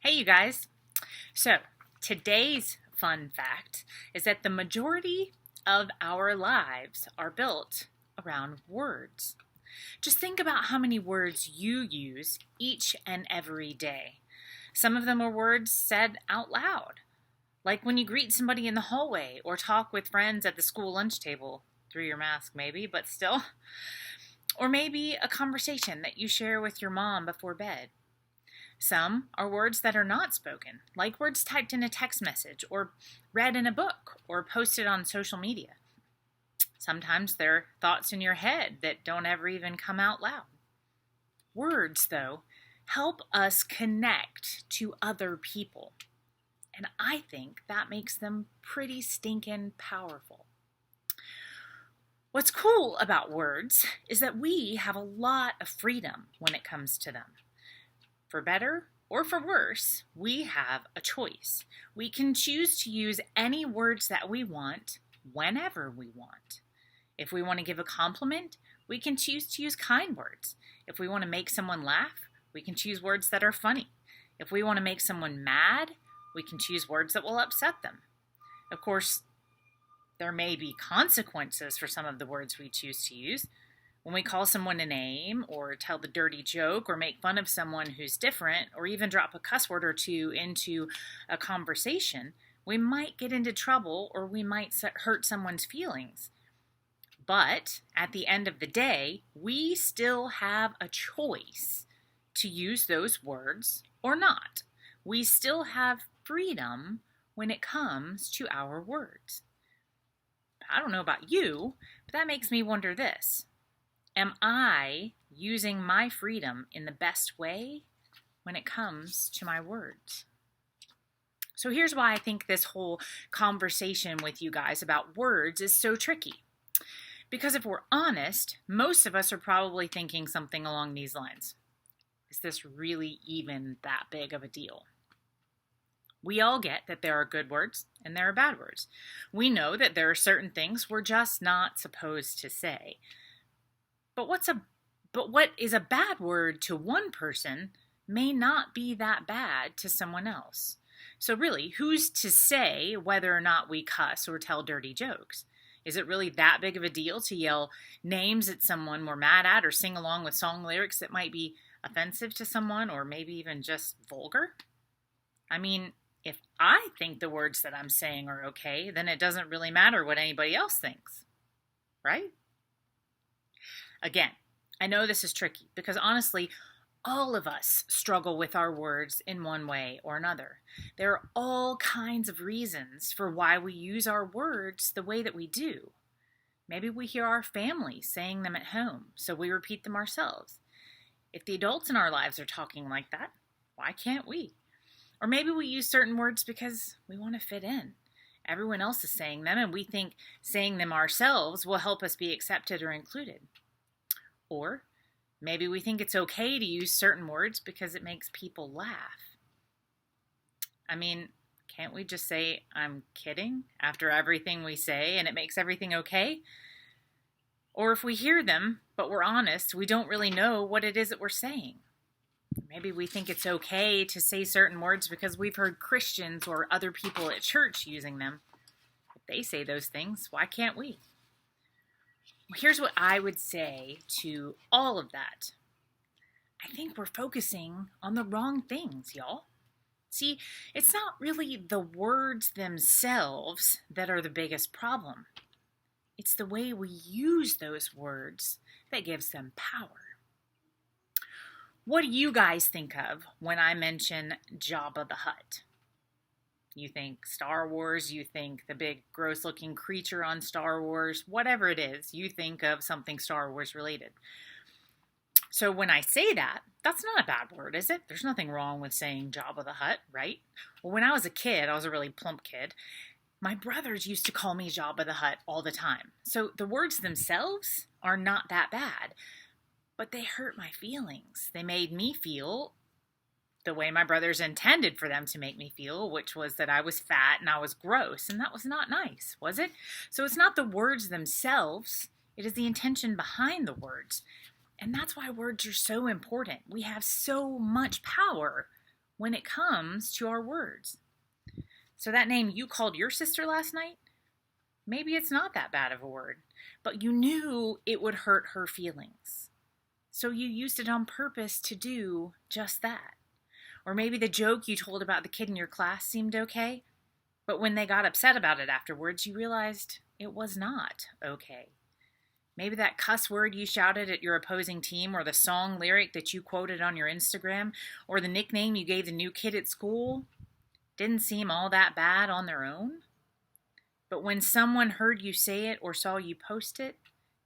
Hey, you guys. So, today's fun fact is that the majority of our lives are built around words. Just think about how many words you use each and every day. Some of them are words said out loud, like when you greet somebody in the hallway or talk with friends at the school lunch table, through your mask maybe, but still. Or maybe a conversation that you share with your mom before bed. Some are words that are not spoken, like words typed in a text message or read in a book or posted on social media. Sometimes they're thoughts in your head that don't ever even come out loud. Words, though, help us connect to other people. And I think that makes them pretty stinking powerful. What's cool about words is that we have a lot of freedom when it comes to them. For better or for worse, we have a choice. We can choose to use any words that we want whenever we want. If we want to give a compliment, we can choose to use kind words. If we want to make someone laugh, we can choose words that are funny. If we want to make someone mad, we can choose words that will upset them. Of course, there may be consequences for some of the words we choose to use. When we call someone a name or tell the dirty joke or make fun of someone who's different or even drop a cuss word or two into a conversation, we might get into trouble or we might hurt someone's feelings. But at the end of the day, we still have a choice to use those words or not. We still have freedom when it comes to our words. I don't know about you, but that makes me wonder this. Am I using my freedom in the best way when it comes to my words? So here's why I think this whole conversation with you guys about words is so tricky. Because if we're honest, most of us are probably thinking something along these lines. Is this really even that big of a deal? We all get that there are good words and there are bad words. We know that there are certain things we're just not supposed to say. But what is a bad word to one person may not be that bad to someone else. So really, who's to say whether or not we cuss or tell dirty jokes? Is it really that big of a deal to yell names at someone we're mad at or sing along with song lyrics that might be offensive to someone or maybe even just vulgar? I mean, if I think the words that I'm saying are okay, then it doesn't really matter what anybody else thinks, right? Again, I know this is tricky because honestly, all of us struggle with our words in one way or another. There are all kinds of reasons for why we use our words the way that we do. Maybe we hear our family saying them at home, so we repeat them ourselves. If the adults in our lives are talking like that, why can't we? Or maybe we use certain words because we want to fit in. Everyone else is saying them, and we think saying them ourselves will help us be accepted or included. Or maybe we think it's okay to use certain words because it makes people laugh. I mean, can't we just say, I'm kidding, after everything we say and it makes everything okay? Or if we hear them, but we're honest, we don't really know what it is that we're saying. Maybe we think it's okay to say certain words because we've heard Christians or other people at church using them. If they say those things, why can't we? Here's what I would say to all of that. I think we're focusing on the wrong things, y'all. See, it's not really the words themselves that are the biggest problem. It's the way we use those words that gives them power. What do you guys think of when I mention Jabba the Hutt? You think Star Wars, you think the big gross-looking creature on Star Wars, whatever it is, you think of something Star Wars related. So when I say that, that's not a bad word, is it? There's nothing wrong with saying Jabba the Hutt, right? Well, when I was a kid, I was a really plump kid, my brothers used to call me Jabba the Hutt all the time. So the words themselves are not that bad, but they hurt my feelings. They made me feel the way my brothers intended for them to make me feel, which was that I was fat and I was gross, and that was not nice, was it? So it's not the words themselves, it is the intention behind the words. And that's why words are so important. We have so much power when it comes to our words. So that name you called your sister last night, maybe it's not that bad of a word, but you knew it would hurt her feelings. So you used it on purpose to do just that. Or maybe the joke you told about the kid in your class seemed okay, but when they got upset about it afterwards, you realized it was not okay. Maybe that cuss word you shouted at your opposing team, or the song lyric that you quoted on your Instagram, or the nickname you gave the new kid at school didn't seem all that bad on their own. But when someone heard you say it or saw you post it,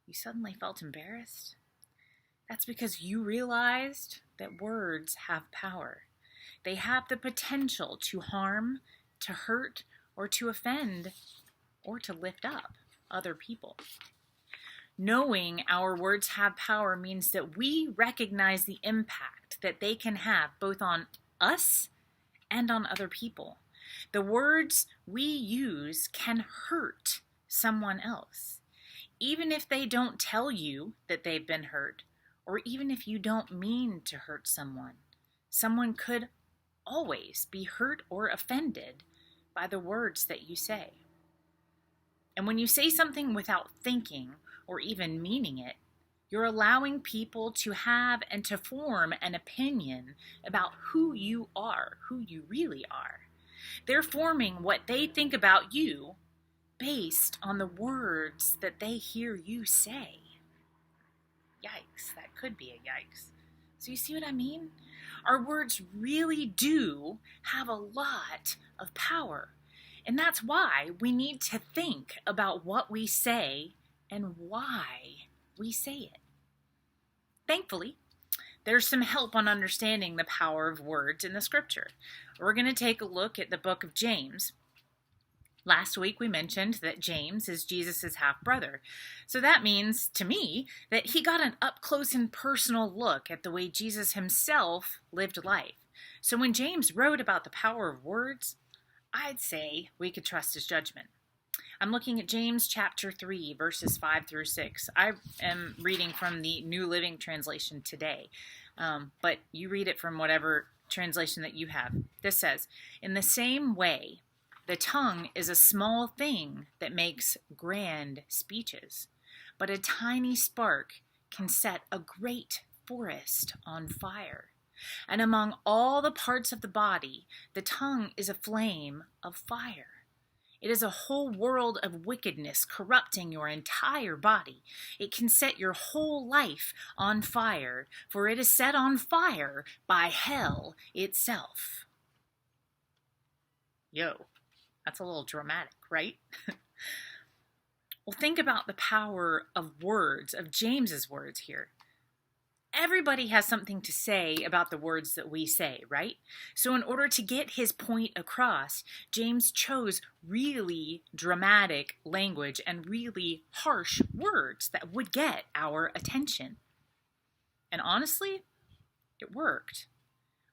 you suddenly felt embarrassed. That's because you realized that words have power. They have the potential to harm, to hurt, or to offend, or to lift up other people. Knowing our words have power means that we recognize the impact that they can have both on us and on other people. The words we use can hurt someone else, even if they don't tell you that they've been hurt, or even if you don't mean to hurt someone. Someone could always be hurt or offended by the words that you say. And when you say something without thinking or even meaning it, you're allowing people to have and to form an opinion about who you are, who you really are. They're forming what they think about you based on the words that they hear you say. Yikes, that could be a yikes. So you see what I mean? Our words really do have a lot of power. And that's why we need to think about what we say and why we say it. Thankfully, there's some help on understanding the power of words in the scripture. We're going to take a look at the book of James. Last week we mentioned that James is Jesus' half-brother. So that means, to me, that he got an up-close and personal look at the way Jesus himself lived life. So when James wrote about the power of words, I'd say we could trust his judgment. I'm looking at James chapter 3, verses 5 through 6. I am reading from the New Living Translation today, but you read it from whatever translation that you have. This says, "In the same way, the tongue is a small thing that makes grand speeches, but a tiny spark can set a great forest on fire. And among all the parts of the body, the tongue is a flame of fire. It is a whole world of wickedness corrupting your entire body. It can set your whole life on fire, for it is set on fire by hell itself." Yo, that's a little dramatic, right? Well, think about the power of words, of James's words here. Everybody has something to say about the words that we say, right? So in order to get his point across, James chose really dramatic language and really harsh words that would get our attention. And honestly, it worked.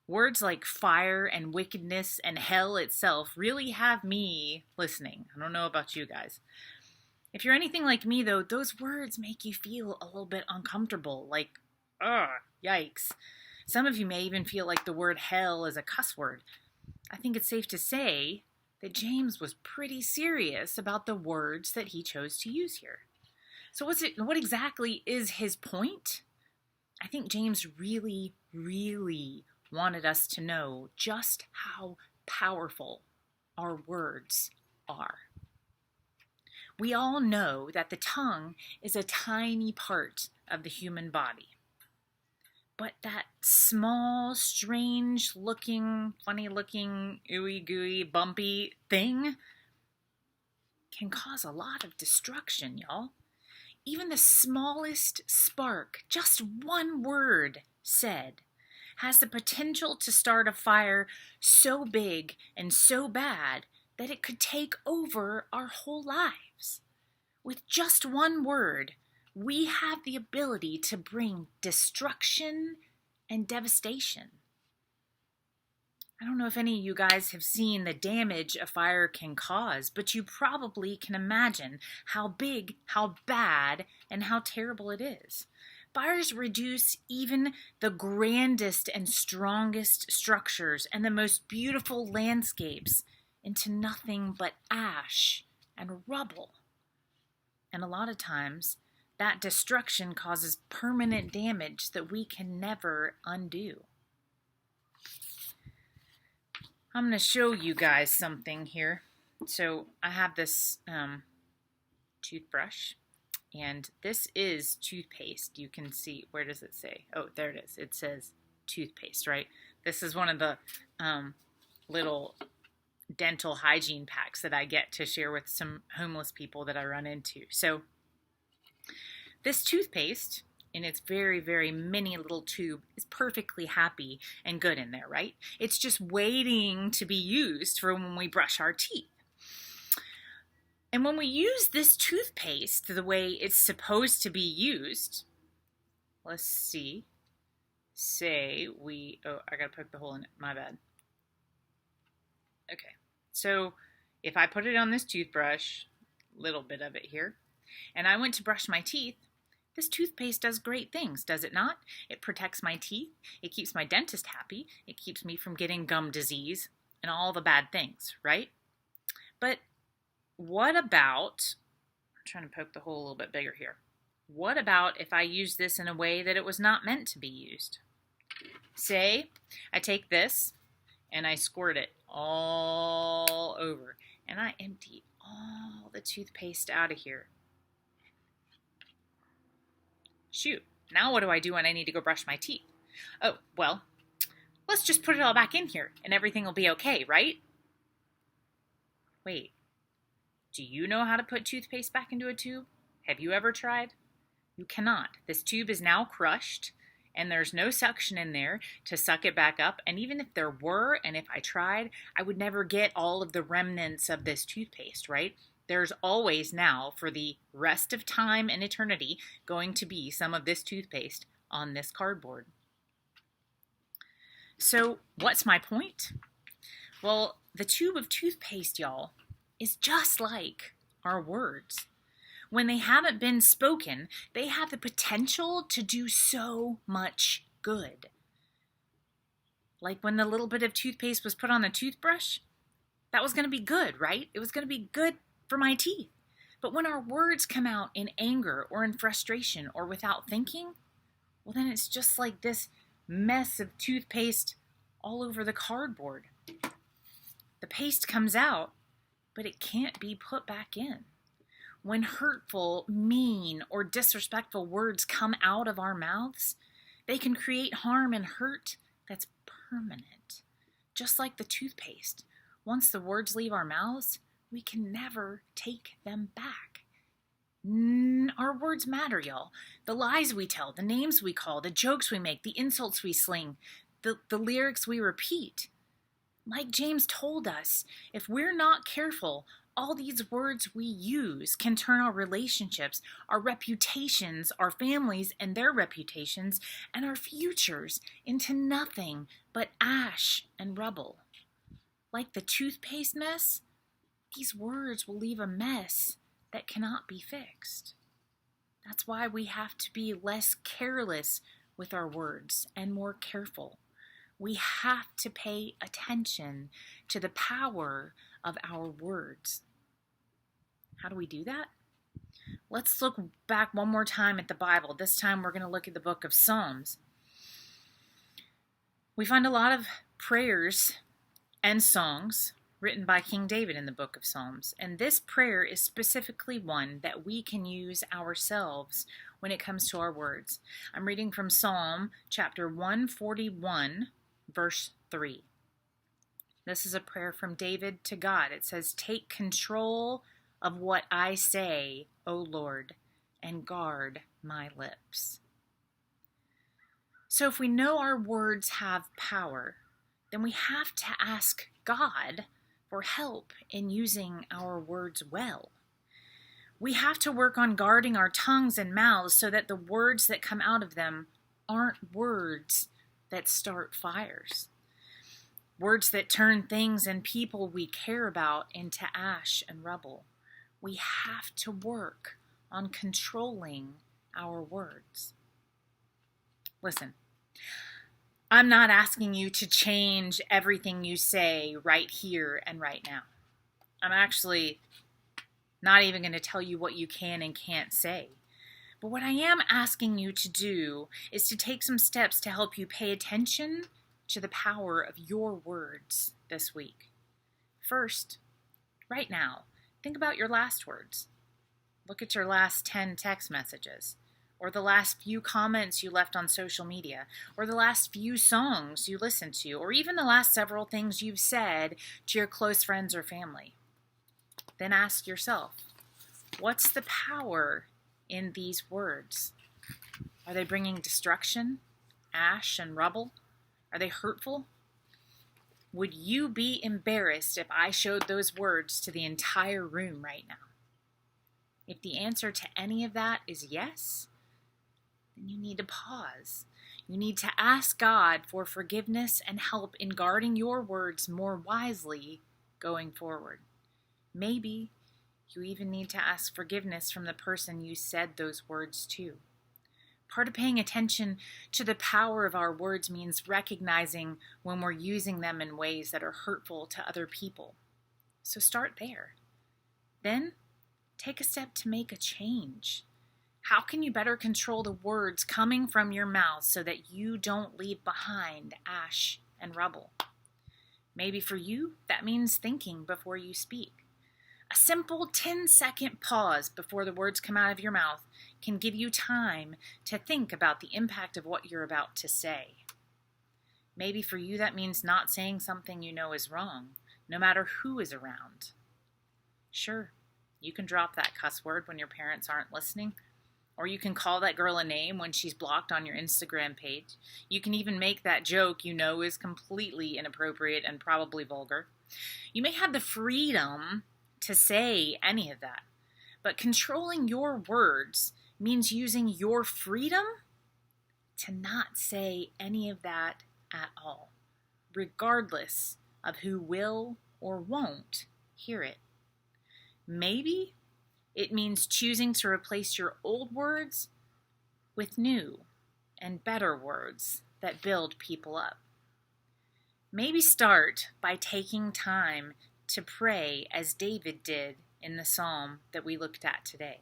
Words like fire and wickedness and hell itself really have me listening. I don't know about you guys. If you're anything like me, though, those words make you feel a little bit uncomfortable, like, ugh, yikes. Some of you may even feel like the word hell is a cuss word. I think it's safe to say that James was pretty serious about the words that he chose to use here. So what exactly is his point? I think James really, really wanted us to know just how powerful our words are. We all know that the tongue is a tiny part of the human body. But that small, strange-looking, funny-looking, ooey-gooey, bumpy thing can cause a lot of destruction, y'all. Even the smallest spark, just one word said, has the potential to start a fire so big and so bad that it could take over our whole lives. With just one word, we have the ability to bring destruction and devastation. I don't know if any of you guys have seen the damage a fire can cause, but you probably can imagine how big, how bad, and how terrible it is. Fires reduce even the grandest and strongest structures and the most beautiful landscapes into nothing but ash and rubble. And a lot of times, that destruction causes permanent damage that we can never undo. I'm going to show you guys something here. So I have this toothbrush, and this is toothpaste. You can see, where does it say? Oh, there it is. It says toothpaste, right? This is one of the little dental hygiene packs that I get to share with some homeless people that I run into. So this toothpaste, in its very, very mini little tube, is perfectly happy and good in there, right? It's just waiting to be used for when we brush our teeth. And when we use this toothpaste the way it's supposed to be used, let's see, I gotta poke the hole in it, my bad. Okay, so if I put it on this toothbrush, little bit of it here, and I went to brush my teeth, this toothpaste does great things, does it not? It protects my teeth, it keeps my dentist happy, it keeps me from getting gum disease, and all the bad things, right? But what about, I'm trying to poke the hole a little bit bigger here. What about if I use this in a way that it was not meant to be used? Say, I take this and I squirt it all over, and I empty all the toothpaste out of here. Shoot, now what do I do when I need to go brush my teeth? Oh, well, let's just put it all back in here and everything will be okay, right? Wait, do you know how to put toothpaste back into a tube? Have you ever tried? You cannot. This tube is now crushed and there's no suction in there to suck it back up. And even if there were, and if I tried, I would never get all of the remnants of this toothpaste, right? There's always now, for the rest of time and eternity, going to be some of this toothpaste on this cardboard. So what's my point? Well, the tube of toothpaste, y'all, is just like our words. When they haven't been spoken, they have the potential to do so much good. Like when the little bit of toothpaste was put on the toothbrush, that was going to be good, right? It was going to be good for my teeth. But when our words come out in anger or in frustration or without thinking, well, then it's just like this mess of toothpaste all over the cardboard. The paste comes out, but it can't be put back in. When hurtful, mean, or disrespectful words come out of our mouths, they can create harm and hurt that's permanent. Just like the toothpaste, once the words leave our mouths, we can never take them back. Our words matter, y'all. The lies we tell, the names we call, the jokes we make, the insults we sling, the lyrics we repeat. Like James told us, if we're not careful, all these words we use can turn our relationships, our reputations, our families and their reputations, and our futures into nothing but ash and rubble. Like the toothpaste mess, these words will leave a mess that cannot be fixed. That's why we have to be less careless with our words and more careful. We have to pay attention to the power of our words. How do we do that? Let's look back one more time at the Bible. This time we're going to look at the book of Psalms. We find a lot of prayers and songs written by King David in the book of Psalms. And this prayer is specifically one that we can use ourselves when it comes to our words. I'm reading from Psalm chapter 141, verse 3. This is a prayer from David to God. It says, "Take control of what I say, O Lord, and guard my lips." So if we know our words have power, then we have to ask God for help in using our words well. We have to work on guarding our tongues and mouths so that the words that come out of them aren't words that start fires. Words that turn things and people we care about into ash and rubble. We have to work on controlling our words. Listen, I'm not asking you to change everything you say right here and right now. I'm actually not even going to tell you what you can and can't say. But what I am asking you to do is to take some steps to help you pay attention to the power of your words this week. First, right now, think about your last words. Look at your last 10 text messages, or the last few comments you left on social media, or the last few songs you listened to, or even the last several things you've said to your close friends or family. Then ask yourself, what's the power in these words? Are they bringing destruction, ash, and rubble? Are they hurtful? Would you be embarrassed if I showed those words to the entire room right now? If the answer to any of that is yes, then you need to pause. You need to ask God for forgiveness and help in guarding your words more wisely going forward. Maybe you even need to ask forgiveness from the person you said those words to. Part of paying attention to the power of our words means recognizing when we're using them in ways that are hurtful to other people. So start there. Then take a step to make a change. How can you better control the words coming from your mouth so that you don't leave behind ash and rubble? Maybe for you, that means thinking before you speak. A simple 10-second pause before the words come out of your mouth can give you time to think about the impact of what you're about to say. Maybe for you that means not saying something you know is wrong, no matter who is around. Sure, you can drop that cuss word when your parents aren't listening, or you can call that girl a name when she's blocked on your Instagram page. You can even make that joke you know is completely inappropriate and probably vulgar. You may have the freedom to say any of that, but controlling your words means using your freedom to not say any of that at all, regardless of who will or won't hear it. Maybe it means choosing to replace your old words with new and better words that build people up. Maybe start by taking time to pray as David did in the psalm that we looked at today.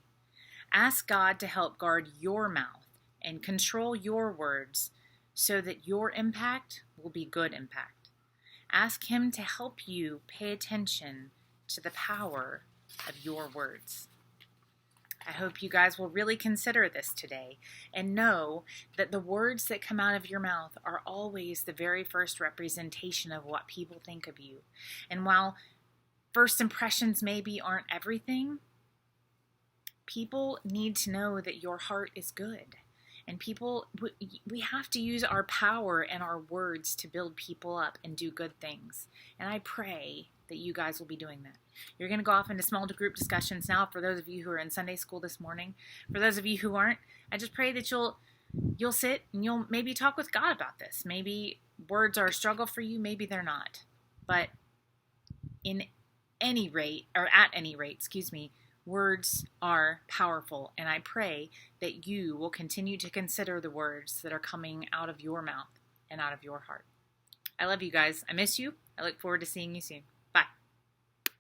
Ask God to help guard your mouth and control your words so that your impact will be good impact. Ask Him to help you pay attention to the power of your words. I hope you guys will really consider this today and know that the words that come out of your mouth are always the very first representation of what people think of you. And while first impressions maybe aren't everything, people need to know that your heart is good. And we have to use our power and our words to build people up and do good things. And I pray that you guys will be doing that. You're going to go off into small group discussions now for those of you who are in Sunday school this morning. For those of you who aren't, I just pray that you'll sit and you'll maybe talk with God about this. Maybe words are a struggle for you, maybe they're not. But at any rate, words are powerful, and I pray that you will continue to consider the words that are coming out of your mouth and out of your heart. I love you guys. I miss you. I look forward to seeing you soon.